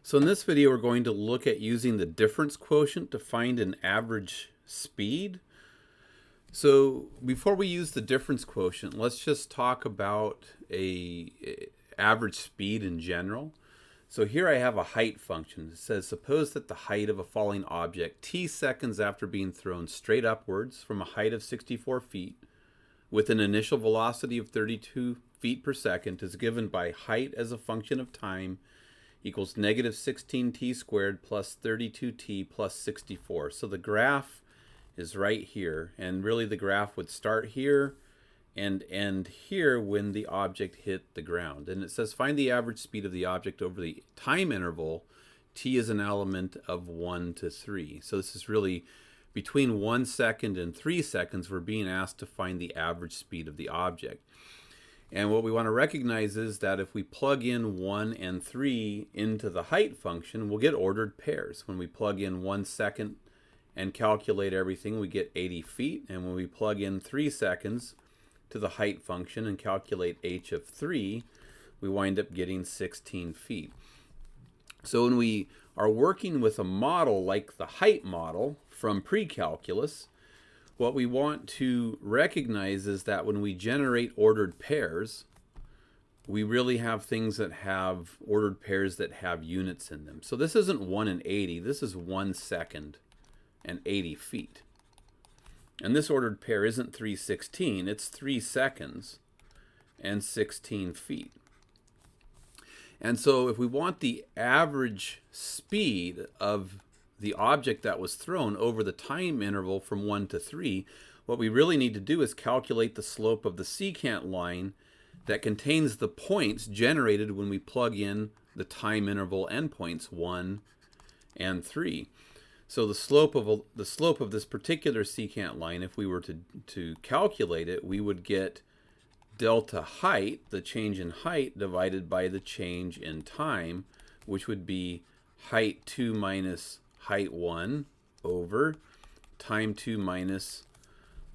So in this video, we're going to look at using the difference quotient to find an average speed. So before we use the difference quotient, let's just talk about a average speed in general. So here I have a height function. It says, suppose that the height of a falling object t seconds after being thrown straight upwards from a height of 64 feet with an initial velocity of 32 feet per second is given by height as a function of time equals negative 16t squared plus 32t plus 64. So the graph is right here, and really the graph would start here and end here when the object hit the ground. And it says find the average speed of the object over the time interval. T is an element of 1 to 3. So this is really between 1 second and 3 seconds, we're being asked to find the average speed of the object. And what we want to recognize is that if we plug in 1 and 3 into the height function, we'll get ordered pairs. When we plug in 1 second and calculate everything, we get 80 feet. And when we plug in 3 seconds to the height function and calculate h of 3, we wind up getting 16 feet. So when we are working with a model like the height model from pre-calculus, what we want to recognize is that when we generate ordered pairs, we really have things that have ordered pairs that have units in them. So this isn't 1 and 80, this is 1 second and 80 feet. And this ordered pair isn't 316, it's 3 seconds and 16 feet. And so if we want the average speed of the object that was thrown over the time interval from 1 to 3, what we really need to do is calculate the slope of the secant line that contains the points generated when we plug in the time interval endpoints 1 and 3. So the slope of this particular secant line, if we were to calculate it, we would get delta height, the change in height, divided by the change in time, which would be height 2 minus height 1 over time 2 minus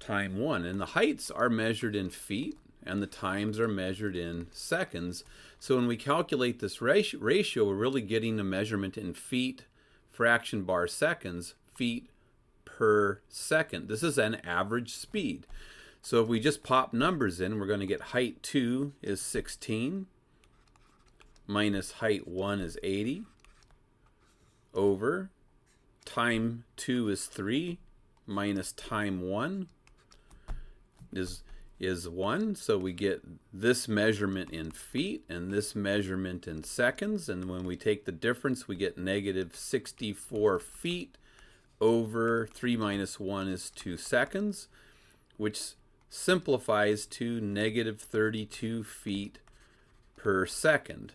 time 1. And the heights are measured in feet and the times are measured in seconds. So when we calculate this ratio, we're really getting a measurement in feet, fraction bar seconds, feet per second. This is an average speed. So if we just pop numbers in, we're going to get height 2 is 16 minus height 1 is 80 over time 2 is 3 minus time 1 is 1. So we get this measurement in feet and this measurement in seconds. And when we take the difference, we get negative 64 feet over 3 minus 1 is 2 seconds, which simplifies to negative 32 feet per second.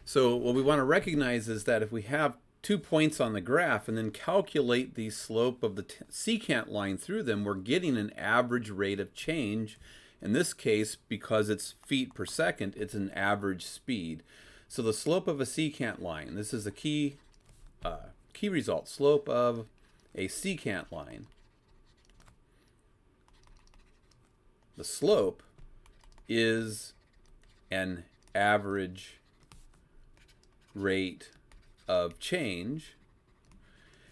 So what we want to recognize is that if we have 2 points on the graph and then calculate the slope of the secant line through them, we're getting an average rate of change. In this case, because it's feet per second, it's an average speed. So the slope of a secant line, this is a key result, slope of a secant line. The slope is an average rate of change,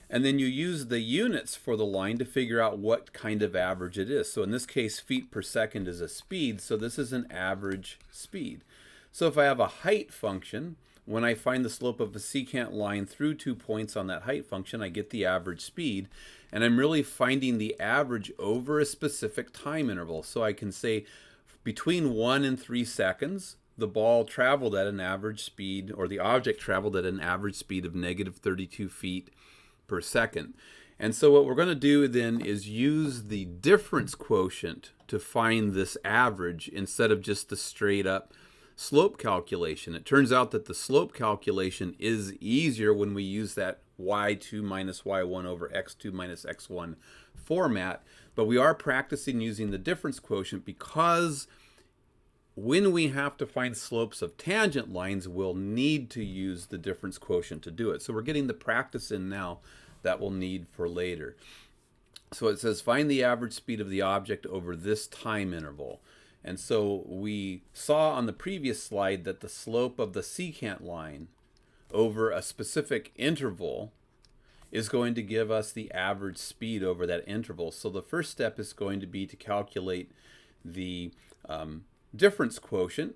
and then you use the units for the line to figure out what kind of average it is. So in this case, feet per second is a speed, so this is an average speed. So if I have a height function, when I find the slope of a secant line through 2 points on that height function, I get the average speed, and I'm really finding the average over a specific time interval. So I can say between 1 and 3 seconds, the ball traveled at an average speed, or the object traveled at an average speed of negative 32 feet per second. And so what we're going to do then is use the difference quotient to find this average instead of just the straight up slope calculation. It turns out that the slope calculation is easier when we use that y2 minus y1 over x2 minus x1 format, but we are practicing using the difference quotient because when we have to find slopes of tangent lines, we'll need to use the difference quotient to do it. So we're getting the practice in now that we'll need for later. So it says find the average speed of the object over this time interval. And so we saw on the previous slide that the slope of the secant line over a specific interval is going to give us the average speed over that interval. So the first step is going to be to calculate the difference quotient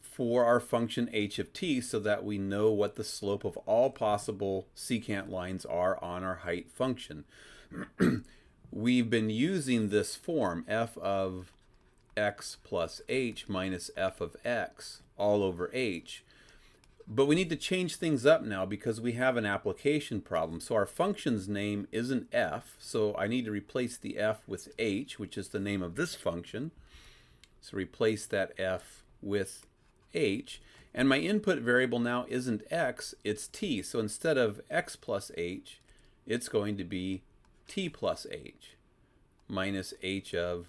for our function h of t so that we know what the slope of all possible secant lines are on our height function. We've been using this form, f of x plus h minus f of x all over h. But we need to change things up now because we have an application problem. So our function's name isn't f, so I need to replace the f with h, which is the name of this function. So replace that f with h. And my input variable now isn't x, it's t. So instead of x plus h, it's going to be t plus h minus h of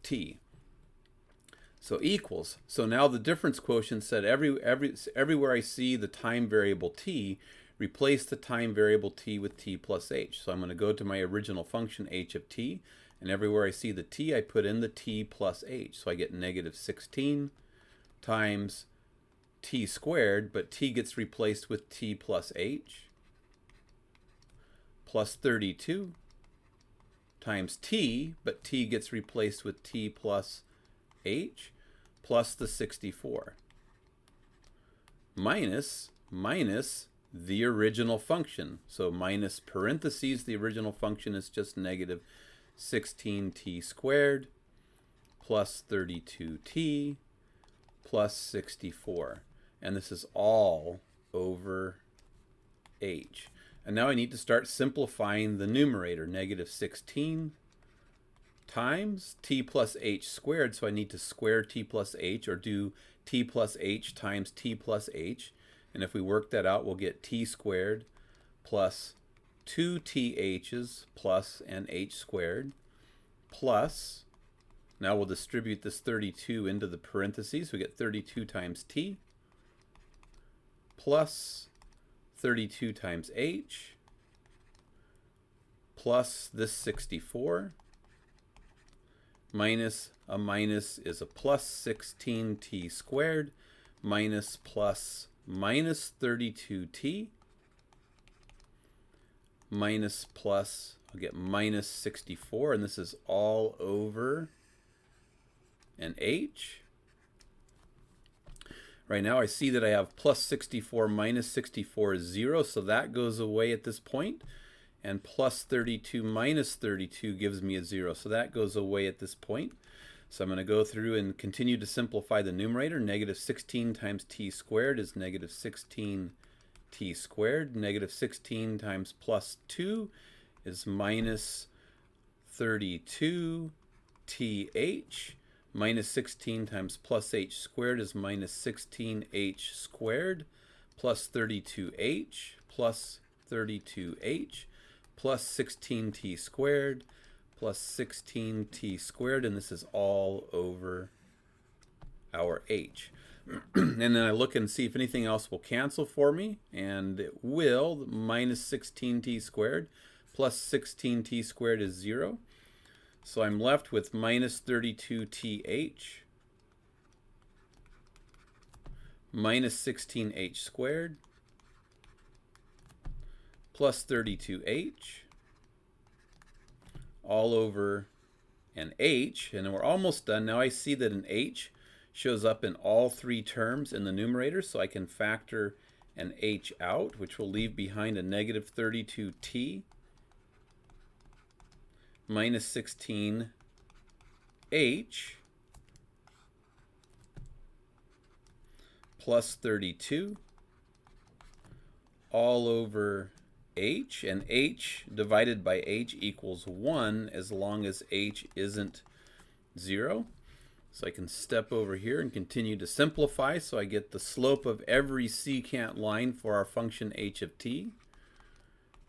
t. So equals. So now the difference quotient said everywhere I see the time variable t, replace the time variable t with t plus h. So I'm going to go to my original function h of t, and everywhere I see the t, I put in the t plus h. So I get negative 16 times t squared, but t gets replaced with t plus h, plus 32 times t, but t gets replaced with t plus h, plus the 64, minus the original function. So minus parentheses, the original function is just negative 16t squared plus 32t plus 64. And this is all over h. And now I need to start simplifying the numerator, negative 16 times t plus h squared, so I need to square t plus h, or do t plus h times t plus h. And if we work that out, we'll get t squared plus 2th's plus an h squared plus, now we'll distribute this 32 into the parentheses. We get 32 times t plus 32 times h plus this 64 minus a minus is a plus 16t squared minus plus minus 32t minus plus, I'll get minus 64, and this is all over an h. Right now I see that I have plus 64 minus 64 is 0, so that goes away at this point. And plus 32 minus 32 gives me a 0, so that goes away at this point. So I'm going to go through and continue to simplify the numerator. Negative 16 times t squared is negative 16t squared. Negative 16 times plus 2 is minus 32th. Minus 16 times plus h squared is minus 16h squared plus 32h plus 32h plus 16t squared plus 16t squared, and this is all over our h. And then I look and see if anything else will cancel for me, and it will. Minus 16t squared plus 16t squared is 0. So I'm left with minus 32th minus 16h squared plus 32h all over an h. And we're almost done. Now I see that an h shows up in all three terms in the numerator, so I can factor an h out, which will leave behind a negative 32t minus 16h plus 32 all over h, and h divided by h equals 1 as long as h isn't 0. So I can step over here and continue to simplify, so I get the slope of every secant line for our function h of t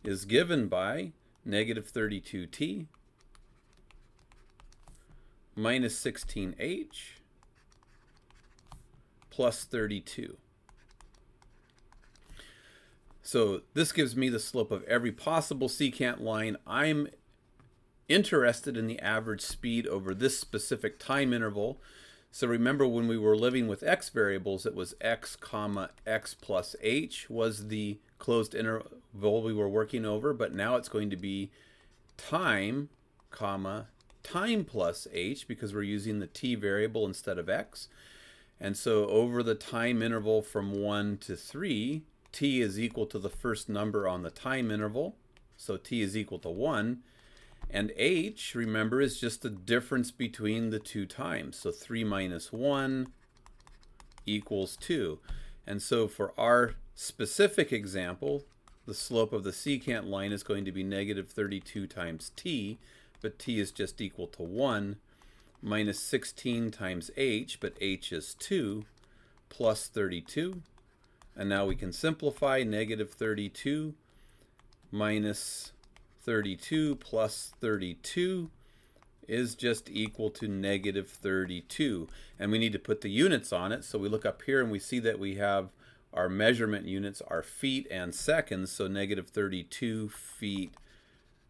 is given by negative 32t minus 16h plus 32. So this gives me the slope of every possible secant line. I'm interested in the average speed over this specific time interval. So remember when we were living with x variables, it was x comma x plus h was the closed interval we were working over, but now it's going to be time comma time plus h because we're using the t variable instead of x. And so over the time interval from 1 to 3, t is equal to the first number on the time interval, so t is equal to 1. And h, remember, is just the difference between the two times. So 3 minus 1 equals 2. And so for our specific example, the slope of the secant line is going to be negative 32 times t, but t is just equal to 1, minus 16 times h, but h is 2, plus 32. And now we can simplify. Negative 32 minus 32 plus 32 is just equal to negative 32. And we need to put the units on it. So we look up here and we see that we have our measurement units are feet and seconds. So negative 32 feet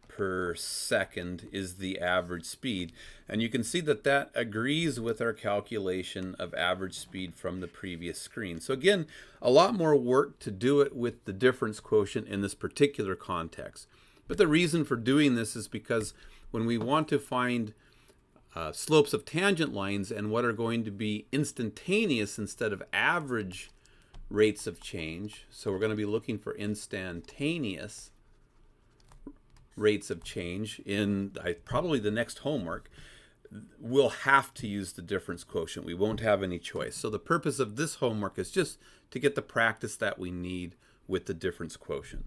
per second is the average speed. And you can see that that agrees with our calculation of average speed from the previous screen. So again, a lot more work to do it with the difference quotient in this particular context. But the reason for doing this is because when we want to find slopes of tangent lines and what are going to be instantaneous instead of average rates of change, so we're going to be looking for instantaneous rates of change in probably the next homework, we'll have to use the difference quotient. We won't have any choice. So the purpose of this homework is just to get the practice that we need with the difference quotient.